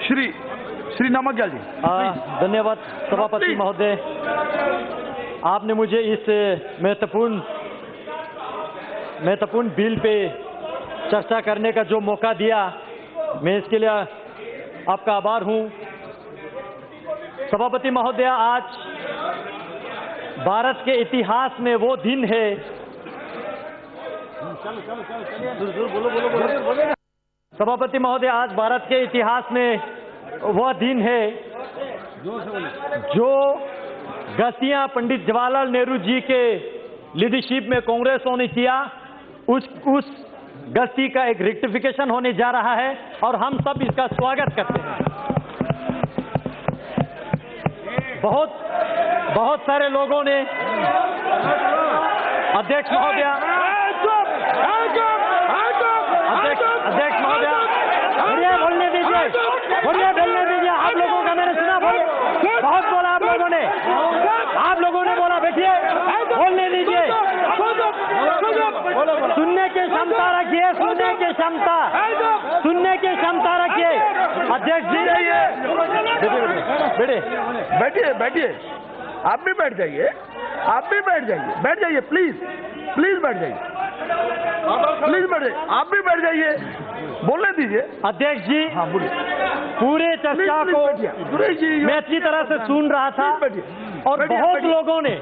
श्री नामग्याल जी। धन्यवाद सभापति महोदय, आपने मुझे इस महत्वपूर्ण बिल पे चर्चा करने का जो मौका दिया, मैं इसके लिए आपका आभार हूं। सभापति महोदय, आज भारत के इतिहास में वो दिन है, सभापति महोदय, आज भारत के इतिहास में वह दिन है जो गस्तियां पंडित जवाहरलाल नेहरू जी के लीडरशिप में कांग्रेसों ने किया, उस गस्ती का एक रेक्टिफिकेशन होने जा रहा है और हम सब इसका स्वागत करते हैं। बहुत सारे लोगों ने, अध्यक्ष महोदय, बोलने दीजिए, आप लोगों का मैंने सुना, बहुत बोला आप लोगों ने बोला, बैठिए, बोलने दीजिए, सुनने की क्षमता रखिए, सुनने की क्षमता रखिए। अध्यक्ष जी, बैठिए, आप भी बैठ जाइए, प्लीज बैठ जाइए, आप भी बैठ जाइए, बोलने दीजिए। अध्यक्ष जी, हाँ बोलिए। पूरे चर्चा को मैं अच्छी तरह से सुन रहा था और बहुत लोगों ने,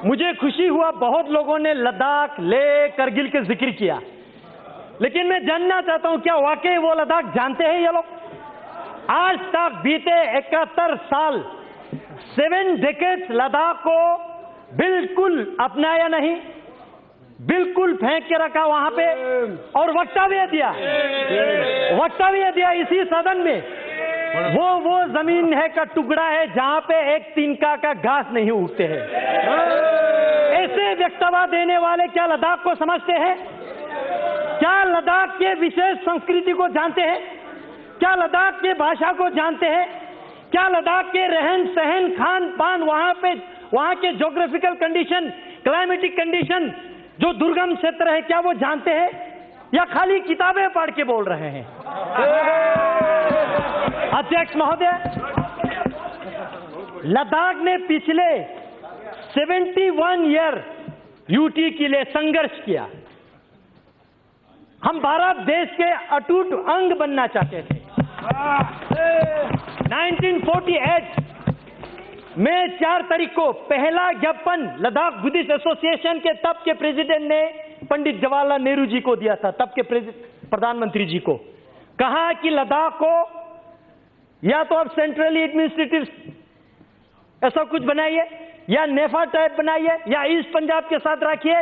मुझे खुशी हुआ, बहुत लोगों ने लद्दाख, लेह, करगिल के जिक्र किया, लेकिन मैं जानना चाहता हूं क्या वाकई वो लद्दाख जानते हैं ये लोग? आज तक बीते 71 साल, 7 डेकेड्स लद्दाख को बिल्कुल अपनाया नहीं, बिल्कुल फेंक के रखा वहां पे, और वक्तव्य दिया इसी सदन में, वो जमीन है का टुकड़ा है जहां पे एक तिनका का घास नहीं उगते हैं। ऐसे वक्तव्य देने वाले क्या लद्दाख को समझते हैं? क्या लद्दाख के विशेष संस्कृति को जानते हैं? क्या लद्दाख के भाषा को जानते हैं? क्या लद्दाख के रहन सहन, खान पान, वहां के ज्योग्राफिकल कंडीशन, क्लाइमेटिक कंडीशन, जो दुर्गम क्षेत्र है, क्या वो जानते हैं या खाली किताबें पढ़ के बोल रहे हैं? अध्यक्ष महोदय, लद्दाख ने पिछले 71 ईयर यूटी के लिए संघर्ष किया। हम भारत देश के अटूट अंग बनना चाहते थे। 1948 मई 4 तारीख को पहला ज्ञापन लद्दाख बुद्धिस्ट एसोसिएशन के तब के प्रेसिडेंट ने पंडित जवाहरलाल नेहरू जी को दिया था, तब के प्रधानमंत्री जी को। कहा कि लद्दाख को या तो आप सेंट्रली एडमिनिस्ट्रेटिव ऐसा कुछ बनाइए, या नेफा टाइप बनाइए, या ईस्ट पंजाब के साथ रखिए,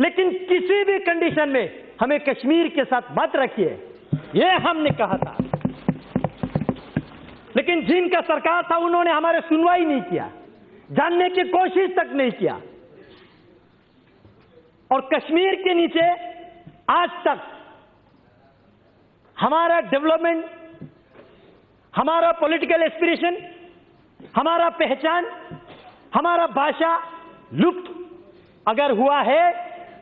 लेकिन किसी भी कंडीशन में हमें कश्मीर के साथ मत रखिए, यह हमने कहा था। लेकिन जिनका सरकार था उन्होंने हमारे सुनवाई नहीं किया, जानने की कोशिश तक नहीं किया, और कश्मीर के नीचे आज तक हमारा डेवलपमेंट, हमारा पॉलिटिकल एस्पिरेशन, हमारा पहचान, हमारा भाषा लुप्त अगर हुआ है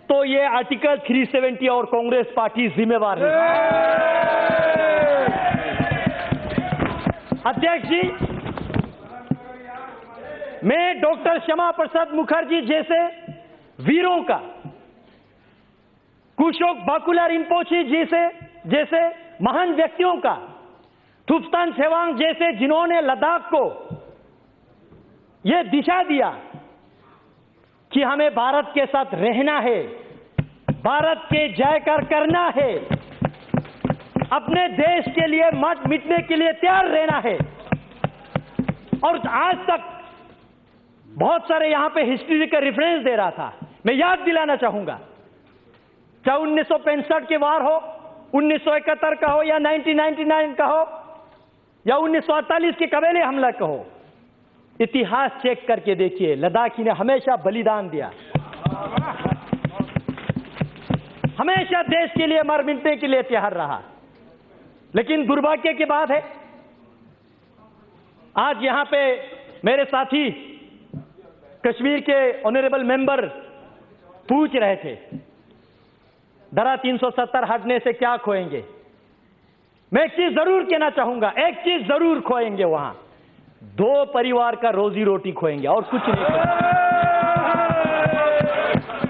तो ये आर्टिकल 370 और कांग्रेस पार्टी जिम्मेवार है। अध्यक्ष जी, मैं डॉक्टर श्यामा प्रसाद मुखर्जी जैसे वीरों का, कुशोक बाकुला रिम्पोची जैसे महान व्यक्तियों का, थुप्स्तान सेवांग जैसे, जिन्होंने लद्दाख को यह दिशा दिया कि हमें भारत के साथ रहना है, भारत के जयकार करना है, अपने देश के लिए मत मिटने के लिए तैयार रहना है। और आज तक बहुत सारे यहां पे हिस्ट्री का रेफरेंस दे रहा था, मैं याद दिलाना चाहूंगा, चाहे 1965 के वार हो, 1971 का हो, या 1999 का हो, या 1948 के कबीले हमला का हो, इतिहास चेक करके देखिए, लद्दाखी ने हमेशा बलिदान दिया, हमेशा देश के लिए मर मिटने के लिए तैयार रहा। लेकिन दुर्भाग्य की बात है, आज यहां पे मेरे साथी कश्मीर के ऑनरेबल मेंबर पूछ रहे थे, धारा 370 हटने से क्या खोएंगे? मैं एक चीज जरूर कहना चाहूंगा, एक चीज जरूर खोएंगे वहां, 2 परिवार का रोजी रोटी खोएंगे और कुछ नहीं खोएंगे।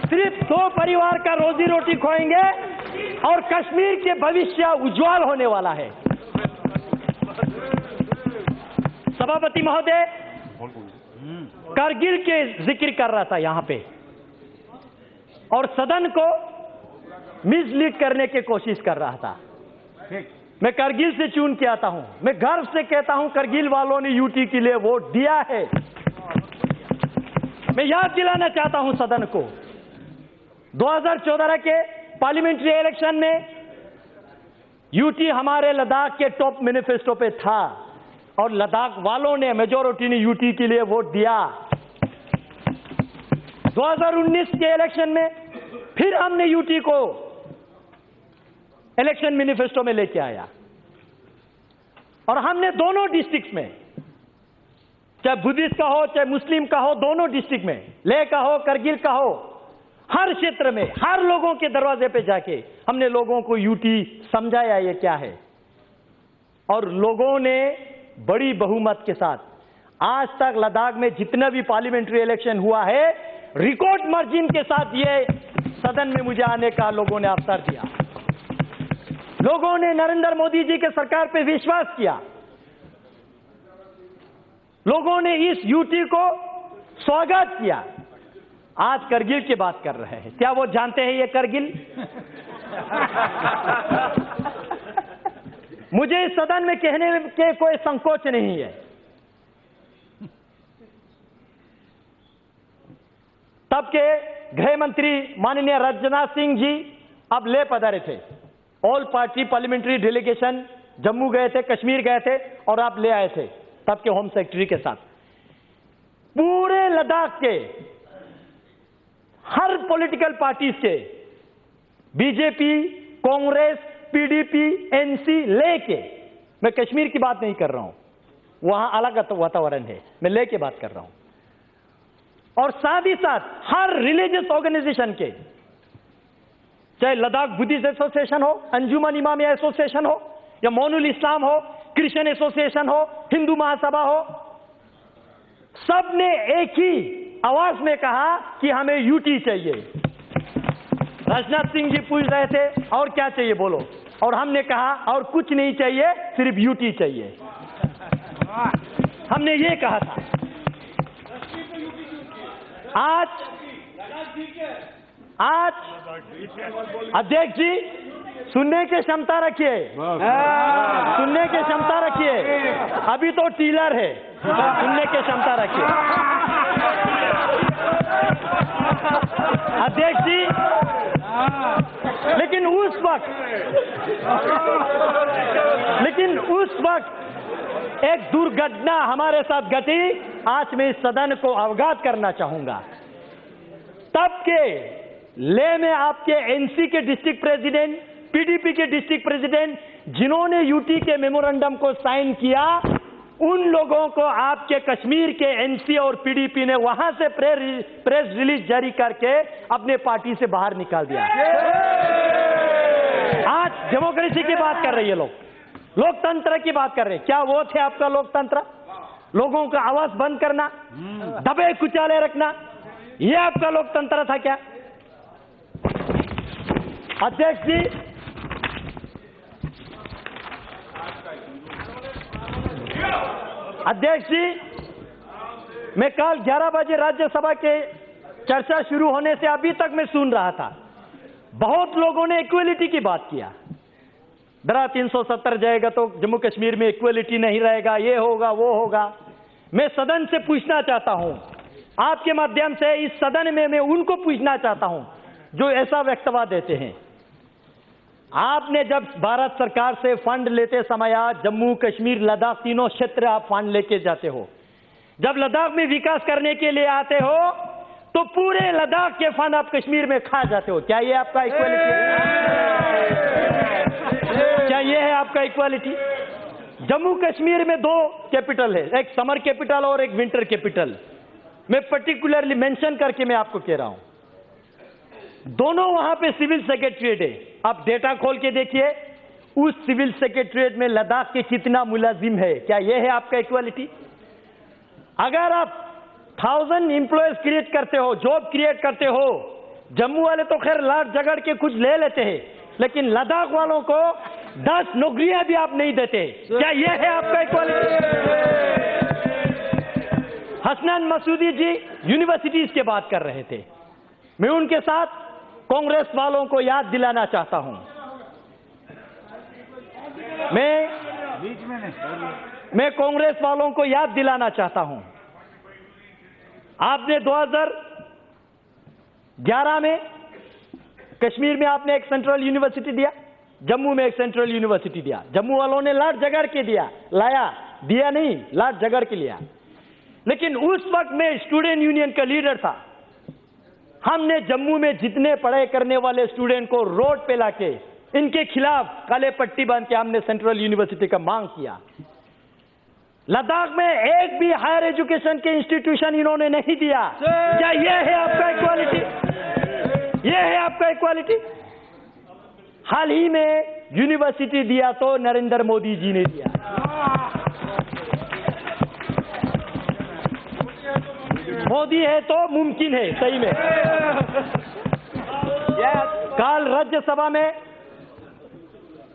सिर्फ 2 परिवार का रोजी रोटी खोएंगे और कश्मीर के भविष्य उज्जवल होने वाला है। सभापति महोदय कारगिल के जिक्र कर रहा था यहां पे और सदन को मिसलीड करने की कोशिश कर रहा था। मैं कारगिल से चुन के आता हूं, मैं गर्व से कहता हूं कारगिल वालों ने यूटी के लिए वोट दिया है। मैं याद दिलाना चाहता हूं सदन को, 2014 के पार्लियामेंट्री इलेक्शन में यूटी हमारे लद्दाख के टॉप मैनिफेस्टो पे था और लद्दाख वालों ने, मेजॉरिटी ने यूटी के लिए वोट दिया। 2019 के इलेक्शन में फिर हमने यूटी को इलेक्शन मैनिफेस्टो में लेके आया और हमने दोनों डिस्ट्रिक्ट में, चाहे बुद्धिस्ट का हो चाहे मुस्लिम का हो, दोनों डिस्ट्रिक्ट में, लेह का हो करगिल का हो, हर क्षेत्र में हर लोगों के दरवाजे पे जाके हमने लोगों को यूटी समझाया ये क्या है और लोगों ने बड़ी बहुमत के साथ आज तक लद्दाख में जितना भी पार्लियामेंट्री इलेक्शन हुआ है रिकॉर्ड मार्जिन के साथ ये सदन में मुझे आने का लोगों ने अवसर दिया। लोगों ने नरेंद्र मोदी जी के सरकार पे विश्वास किया, लोगों ने इस यूटी को स्वागत किया। आज करगिल की बात कर रहे हैं, क्या वो जानते हैं ये करगिल? मुझे इस सदन में कहने के कोई संकोच नहीं है। तब के गृह मंत्री माननीय राजनाथ सिंह जी अब ले पधारे थे, all party parliamentary delegation Jammu गए थे, कश्मीर गए थे और आप ले आए थे तब के होम सेक्रेटरी के साथ। पूरे लद्दाख के हर पॉलिटिकल पार्टीज के, बीजेपी, कांग्रेस, पीडीपी, एनसी लेके, मैं कश्मीर की बात नहीं कर रहा हूं, वहां अलग वातावरण है, मैं लेके बात कर रहा हूं, और साथ ही साथ हर रिलीजियस ऑर्गेनाइजेशन के, चाहे लद्दाख बुद्धिस्ट एसोसिएशन हो, अंजुमन इमामिया एसोसिएशन हो, या मोनुल इस्लाम हो, क्रिश्चियन एसोसिएशन हो, हिंदू महासभा हो, सबने एक ही आवाज में कहा कि हमें यूटी चाहिए। राजनाथ सिंह जी पूछ रहे थे और क्या चाहिए बोलो, और हमने कहा और कुछ नहीं चाहिए, सिर्फ यूटी चाहिए। हमने ये कहा था। आज अध्यक्ष जी सुनने की क्षमता रखिए, सुनने की क्षमता रखिए, अभी तो टीलर है, सुनने की क्षमता रखिए। अध्यक्ष जी, लेकिन उस वक्त एक दुर्घटना हमारे साथ घटी, आज मैं इस सदन को अवगत करना चाहूंगा। तब के ले में आपके एनसी के डिस्ट्रिक्ट प्रेसिडेंट, पीडीपी के डिस्ट्रिक्ट प्रेसिडेंट, जिन्होंने यूटी के मेमोरेंडम को साइन किया, उन लोगों को आपके कश्मीर के एनसी और पीडीपी ने वहां से प्रेस रिलीज जारी करके अपने पार्टी से बाहर निकाल दिया। आज डेमोक्रेसी की बात कर रही है लोग, लोकतंत्र की बात कर रहे हैं। क्या वो थे आपका लोकतंत्र? लोगों का आवाज बंद करना, दबे कुचाले रखना, ये आपका लोकतंत्र था क्या? अध्यक्ष जी, मैं कल 11 बजे राज्यसभा के चर्चा शुरू होने से अभी तक मैं सुन रहा था, बहुत लोगों ने इक्वलिटी की बात किया। धारा 370 जाएगा तो जम्मू कश्मीर में इक्वलिटी नहीं रहेगा, ये होगा वो होगा। मैं सदन से पूछना चाहता हूं, आपके माध्यम से इस सदन में मैं उनको पूछना चाहता हूं जो ऐसा वक्तव्य देते हैं। आपने जब भारत सरकार से फंड लेते समय जम्मू कश्मीर लद्दाख तीनों क्षेत्र आप फंड लेके जाते हो, जब लद्दाख में विकास करने के लिए आते हो तो पूरे लद्दाख के फंड आप कश्मीर में खा जाते हो। क्या ये आपका इक्वालिटी? क्या ये है आपका इक्वालिटी? जम्मू कश्मीर में 2 कैपिटल है, एक समर कैपिटल और एक विंटर कैपिटल। मैं पर्टिकुलरली मेंशन करके मैं आपको कह रहा हूं, दोनों वहां पे सिविल सेक्रेटरीट है। आप डेटा खोल के देखिए, उस सिविल सेक्रेटरीट में लद्दाख के कितना मुलाजिम है? क्या यह है आपका इक्वालिटी? अगर आप 1000 एम्प्लॉयज क्रिएट करते हो, जॉब क्रिएट करते हो, जम्मू वाले तो खैर लाट झगड़ के कुछ ले लेते हैं, लेकिन लद्दाख वालों को 10 नौकरियां भी आप नहीं देते। क्या यह है आपका इक्वालिटी? हसनैन मसूदी जी यूनिवर्सिटीज की बात कर रहे थे। मैं उनके साथ कांग्रेस वालों को याद दिलाना चाहता हूं। मैं कांग्रेस वालों को याद दिलाना चाहता हूं, आपने 2011 में कश्मीर में आपने एक सेंट्रल यूनिवर्सिटी दिया, जम्मू में एक सेंट्रल यूनिवर्सिटी दिया। जम्मू वालों ने लाट झगड़ के दिया नहीं, लाट झगड़ के लिया। लेकिन उस वक्त मैं स्टूडेंट यूनियन का लीडर था। हमने जम्मू में जितने पढ़ाई करने वाले स्टूडेंट को रोड पे लाके इनके खिलाफ काले पट्टी बांध के हमने सेंट्रल यूनिवर्सिटी का मांग किया। लद्दाख में एक भी हायर एजुकेशन के इंस्टीट्यूशन इन्होंने नहीं दिया। क्या यह है आपका इक्वालिटी? यह है आपका इक्वालिटी? हाल ही में यूनिवर्सिटी दिया तो नरेंद्र मोदी जी ने दिया। मोदी है तो मुमकिन है, सही में। कल राज्यसभा में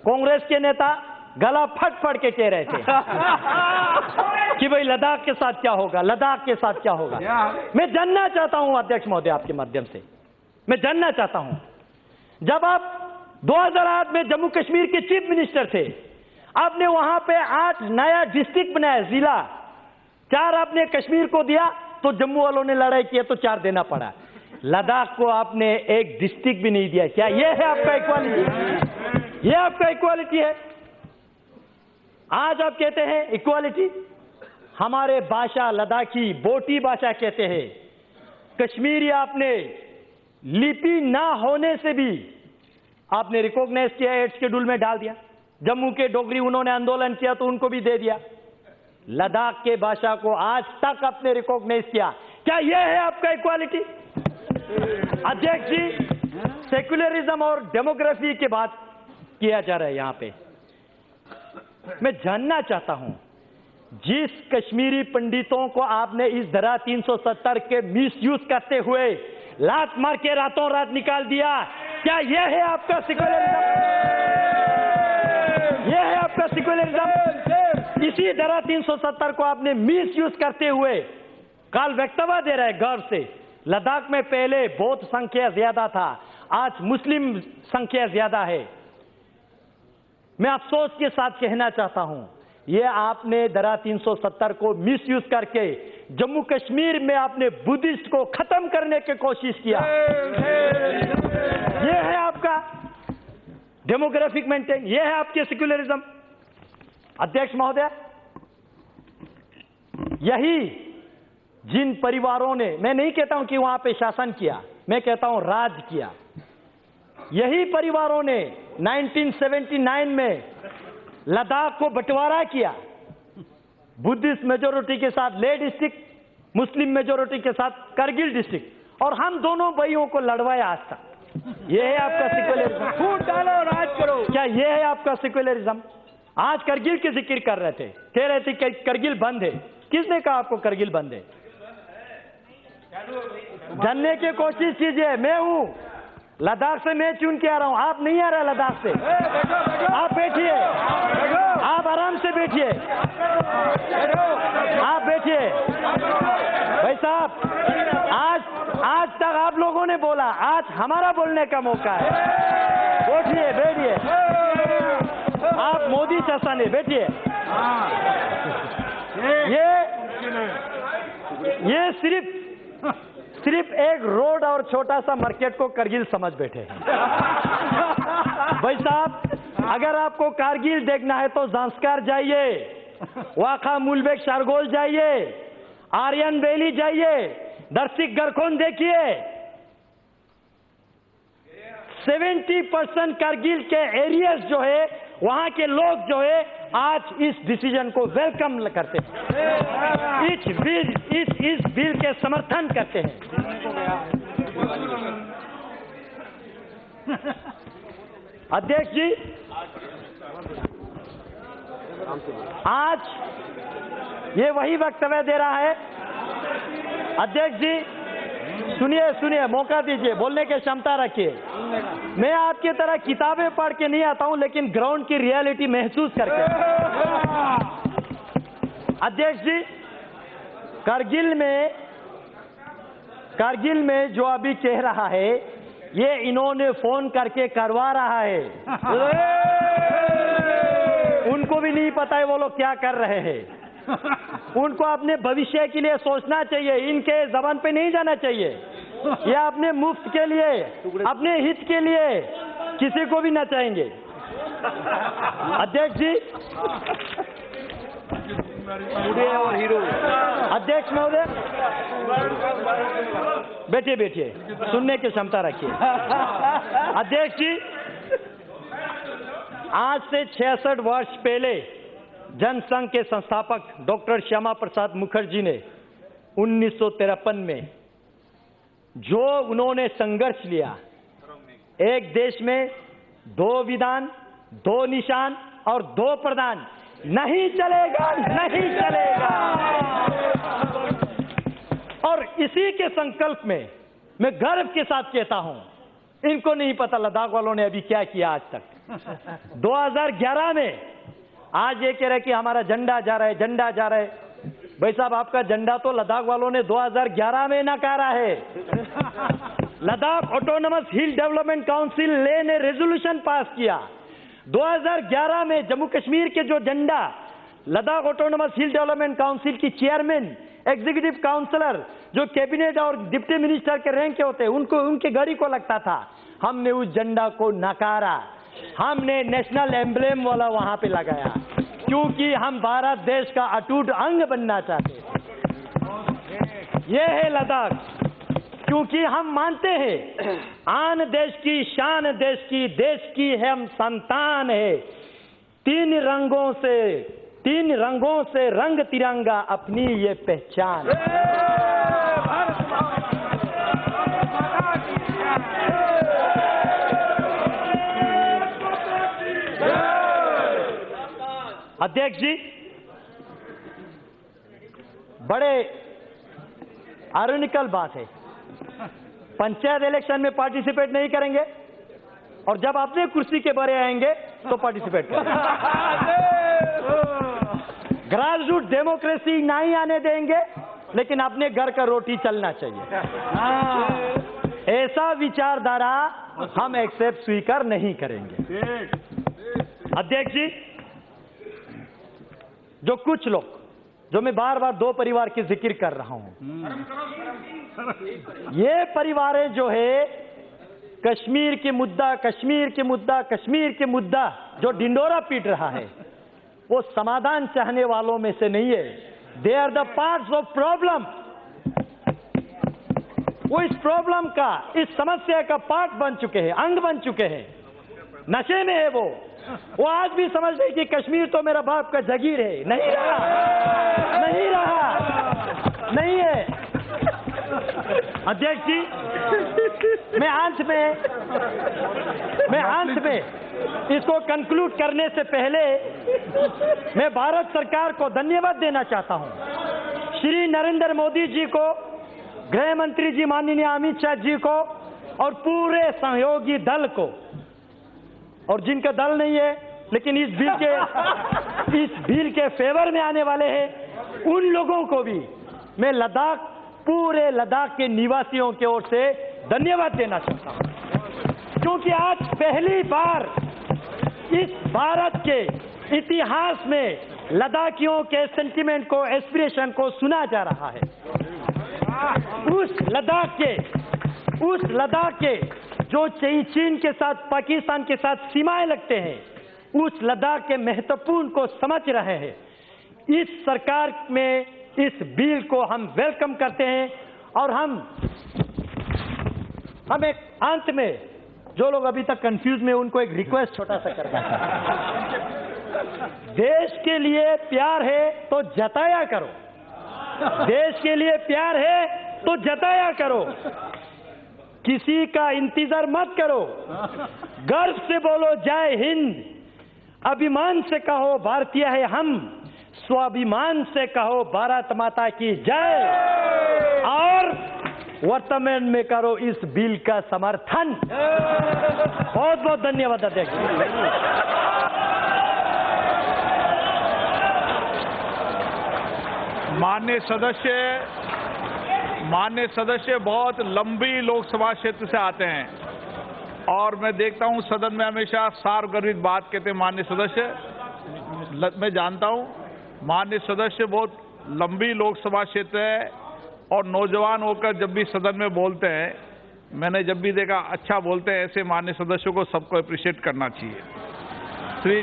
कांग्रेस के नेता गला फट फट के कह रहे थे कि भाई लद्दाख के साथ क्या होगा, लद्दाख के साथ क्या होगा। मैं जानना चाहता हूं अध्यक्ष महोदय, आपके माध्यम से मैं जानना चाहता हूं, जब आप 2008 में जम्मू कश्मीर के चीफ मिनिस्टर थे, आपने वहां पे 8 नया डिस्ट्रिक्ट बनाया, जिला 4 आपने कश्मीर को दिया, तो जम्मू वालों ने लड़ाई किया तो 4 देना पड़ा। लद्दाख को आपने एक डिस्ट्रिक्ट भी नहीं दिया। क्या यह है आपका इक्वालिटी? यह आपका इक्वालिटी है? आज आप कहते हैं इक्वालिटी। हमारे भाषा लद्दाखी बोटी भाषा कहते हैं। कश्मीरी आपने लिपि ना होने से भी आपने रिकॉग्नाइज किया, 8 शेड्यूल में डाल दिया। जम्मू के डोगरी उन्होंने आंदोलन किया तो उनको भी दे दिया। लद्दाख के भाषा को आज तक आपने रिकॉग्नाइज किया। क्या यह है आपका इक्वालिटी? अध्यक्ष जी, सेक्युलरिज्म और डेमोग्राफी की बात किया जा रहा है यहां पे। मैं जानना चाहता हूं, जिस कश्मीरी पंडितों को आपने इस धारा 370 के मिसयूज करते हुए लात मार के रातों रात निकाल दिया, क्या यह है आपका सेक्युलरिज्म? यह है आपका सेक्युलरिज्म? इसी धारा 370 को आपने मिसयूज करते हुए काल वक्तव्य दे रहे गर्व से। लद्दाख में पहले बौद्ध संख्या ज्यादा था, आज मुस्लिम संख्या ज्यादा है। मैं अफसोस के साथ कहना चाहता हूं, यह आपने धारा 370 को मिसयूज करके जम्मू कश्मीर में आपने बुद्धिस्ट को खत्म करने की कोशिश किया। यह है आपका डेमोग्राफिक मेंटेन, यह है आपके सेक्युलरिज्म। अध्यक्ष महोदय, यही जिन परिवारों ने, मैं नहीं कहता हूं कि वहां पे शासन किया, मैं कहता हूं राज किया, यही परिवारों ने 1979 में लद्दाख को बंटवारा किया, बुद्धिस्ट मेजोरिटी के साथ लेह डिस्ट्रिक्ट, मुस्लिम मेजोरिटी के साथ करगिल डिस्ट्रिक्ट, और हम दोनों भाइयों को लड़वाया आज तक। यह है आपका सेक्युलरिज्म? फूट डालो, राज करो। क्या यह है आपका सेक्युलरिज्म? आज करगिल की जिक्र कर रहे थे, कह रहे थे कि करगिल बंद है। किसने कहा आपको करगिल बंद है? जानने की कोशिश कीजिए। मैं हूं लद्दाख से, मैं चुन के आ रहा हूं, आप नहीं आ रहे लद्दाख से। आप बैठिए, आप आराम से बैठिए, आप बैठिए। भाई साहब, आज तक आप लोगों ने बोला, आज हमारा बोलने का मौका है। बैठिए, बैठिए, आप मोदी शासन है, बैठिए। ये सिर्फ एक रोड और छोटा सा मार्केट को करगिल समझ बैठे हैं। भाई साहब, अगर आपको कारगिल देखना है तो ज़ांस्कार जाइए, वाखा मुलबेक शारगोल जाइए, आर्यन वैली जाइए, दर्शिक गरखोन देखिए। 70% कारगिल के एरियाज जो है, वहां के लोग जो है आज इस डिसीजन को वेलकम करते हैं, इस बिल के समर्थन करते हैं। अध्यक्ष जी, आज ये वही वक्तव्य दे रहा है। अध्यक्ष जी सुनिए सुनिए, मौका दीजिए, बोलने की क्षमता रखिए। मैं आपकी तरह किताबें पढ़ के नहीं आता हूं, लेकिन ग्राउंड की रियलिटी महसूस करके। अध्यक्ष जी, कारगिल में जो अभी कह रहा है, ये इन्होंने फोन करके करवा रहा है। उनको भी नहीं पता है वो लोग क्या कर रहे हैं। उनको अपने भविष्य के लिए सोचना चाहिए, इनके जबान पे नहीं जाना चाहिए। ये अपने मुफ्त के लिए, अपने हित के लिए किसी को भी नचाएंगे। अध्यक्ष जी, और हीरो अध्यक्ष महोदय, बैठिए बैठिए, सुनने की क्षमता रखिए। अध्यक्ष जी, आज से 66 वर्ष पहले जनसंघ के संस्थापक डॉक्टर श्यामा प्रसाद मुखर्जी ने 1953 में जो उन्होंने संघर्ष लिया, एक देश में 2 विधान, 2 निशान और 2 प्रधान, नहीं चलेगा, नहीं चलेगा। और इसी के संकल्प में मैं गर्व के साथ कहता हूं, इनको नहीं पता लद्दाख वालों ने अभी क्या किया आज तक। 2011 में आज ये कह रहे कि हमारा झंडा जा रहा है, झंडा जा रहा है। भाई साहब, आपका झंडा तो लद्दाख वालों ने 2011 में नकारा है। लद्दाख ऑटोनमस हिल डेवलपमेंट काउंसिल ने रेजोल्यूशन पास किया 2011 में। जम्मू कश्मीर के जो झंडा लद्दाख ऑटोनमस हिल डेवलपमेंट काउंसिल की चेयरमैन, एग्जीक्यूटिव काउंसलर, जो कैबिनेट और डिप्टी मिनिस्टर के रैंक के होते, उनको उनके गाड़ी को लगता था, हमने उस झंडा को नकारा। हमने नेशनल एम्ब्लेम वाला वहां पे लगाया, क्योंकि हम भारत देश का अटूट अंग बनना चाहते हैं। यह है लद्दाख, क्योंकि हम मानते हैं आन देश की शान, देश की हम संतान है। 3 रंगों से रंग तिरंगा अपनी ये पहचान। अध्यक्ष जी, बड़े आयरनिकल बात है, पंचायत इलेक्शन में पार्टिसिपेट नहीं करेंगे और जब अपने कुर्सी के बारे आएंगे तो पार्टिसिपेट करेंगे। ग्रासरूट डेमोक्रेसी नहीं आने देंगे, लेकिन अपने घर का रोटी चलना चाहिए। ऐसा विचारधारा हम एक्सेप्ट स्वीकार नहीं करेंगे। अध्यक्ष जी, जो कुछ लोग, जो मैं बार बार 2 परिवार की जिक्र कर रहा हूं, ये परिवारें जो है कश्मीर के मुद्दा जो डिंडोरा पीट रहा है, वो समाधान चाहने वालों में से नहीं है। They are the parts of problem. वो इस प्रॉब्लम का, इस समस्या का पार्ट बन चुके हैं, अंग बन चुके हैं। नशे में है वो आज भी समझ रहे कि कश्मीर तो मेरा बाप का जागीर है। नहीं रहा, नहीं है। अध्यक्ष जी, मैं अंत में इसको कंक्लूड करने से पहले मैं भारत सरकार को धन्यवाद देना चाहता हूं। श्री नरेंद्र मोदी जी को, गृह मंत्री जी माननीय अमित शाह जी को और पूरे सहयोगी दल को, और जिनका दल नहीं है लेकिन इस बिल के फेवर में आने वाले हैं, उन लोगों को भी मैं पूरे लद्दाख के निवासियों की ओर से धन्यवाद देना चाहता हूं, क्योंकि आज पहली बार इस भारत के इतिहास में लद्दाखियों के सेंटिमेंट को, एस्पिरेशन को सुना जा रहा है। उस लद्दाख के जो चीन के साथ, पाकिस्तान के साथ सीमाएं लगते हैं, उस लद्दाख के महत्वपूर्ण को समझ रहे हैं। इस सरकार में इस बिल को हम वेलकम करते हैं और हम एक अंत में, जो लोग अभी तक कंफ्यूज में, उनको एक रिक्वेस्ट छोटा सा करना है। देश के लिए प्यार है तो जताया करो, देश के लिए प्यार है तो जताया करो। किसी का इंतजार मत करो, गर्व से बोलो जय हिंद, अभिमान से कहो भारतीय है हम, स्वाभिमान से कहो भारत माता की जय, और वर्तमान में करो इस बिल का समर्थन। बहुत बहुत धन्यवाद अध्यक्ष। माननीय सदस्य बहुत लंबी लोकसभा क्षेत्र से आते हैं और मैं देखता हूं सदन में हमेशा सार्वगर्भित बात कहते हैं माननीय सदस्य। मैं जानता हूं माननीय सदस्य बहुत लंबी लोकसभा क्षेत्र है और नौजवान होकर जब भी सदन में बोलते हैं, मैंने जब भी देखा अच्छा बोलते हैं। ऐसे माननीय सदस्यों को सबको अप्रिशिएट करना चाहिए। श्री